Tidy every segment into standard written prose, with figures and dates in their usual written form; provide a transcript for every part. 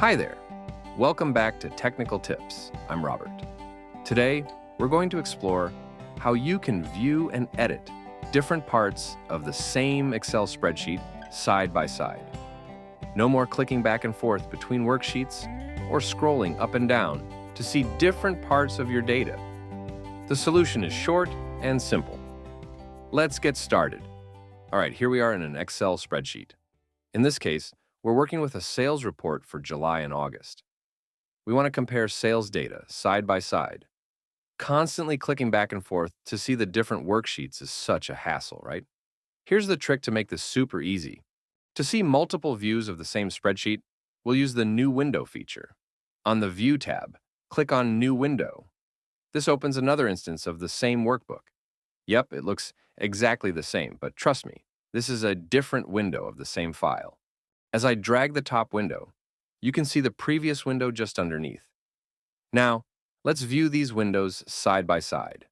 Hi there. Welcome back to Technical Tips. I'm Robert. Today, we're going to explore how you can view and edit different parts of the same Excel spreadsheet side by side. No more clicking back and forth between worksheets or scrolling up and down to see different parts of your data. The solution is short and simple. Let's get started. All right, here we are in an Excel spreadsheet. In this case, we're working with a sales report for July and August. We want to compare sales data side by side. Constantly clicking back and forth to see the different worksheets is such a hassle, right? Here's the trick to make this super easy. To see multiple views of the same spreadsheet, we'll use the New Window feature. On the View tab, click on New Window. This opens another instance of the same workbook. Yep, it looks exactly the same, but trust me, this is a different window of the same file. As I drag the top window, you can see the previous window just underneath. Now, let's view these windows side by side.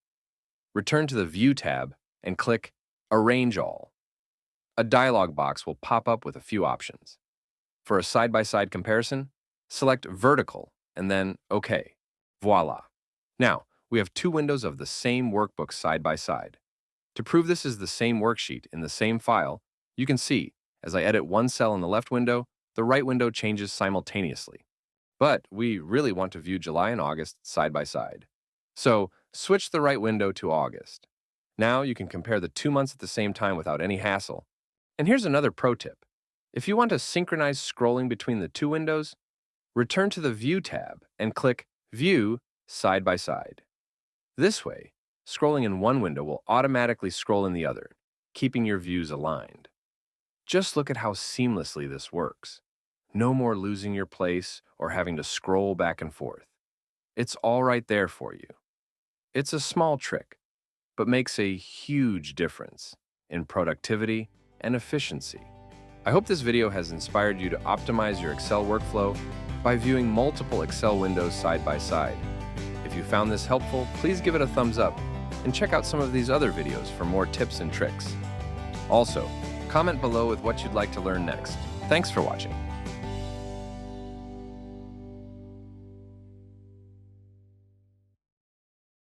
Return to the View tab and click Arrange All. A dialog box will pop up with a few options. For a side-by-side comparison, select Vertical and then OK. Voila! Now, we have two windows of the same workbook side by side. To prove this is the same worksheet in the same file, you can see, as I edit one cell in the left window, the right window changes simultaneously. But we really want to view July and August side by side. So, switch the right window to August. Now you can compare the 2 months at the same time without any hassle. And here's another pro tip. If you want to synchronize scrolling between the two windows, return to the View tab and click View Side by Side. This way, scrolling in one window will automatically scroll in the other, keeping your views aligned. Just look at how seamlessly this works. No more losing your place or having to scroll back and forth. It's all right there for you. It's a small trick, but makes a huge difference in productivity and efficiency. I hope this video has inspired you to optimize your Excel workflow by viewing multiple Excel windows side by side. If you found this helpful, please give it a thumbs up and check out some of these other videos for more tips and tricks. Also, comment below with what you'd like to learn next. Thanks for watching.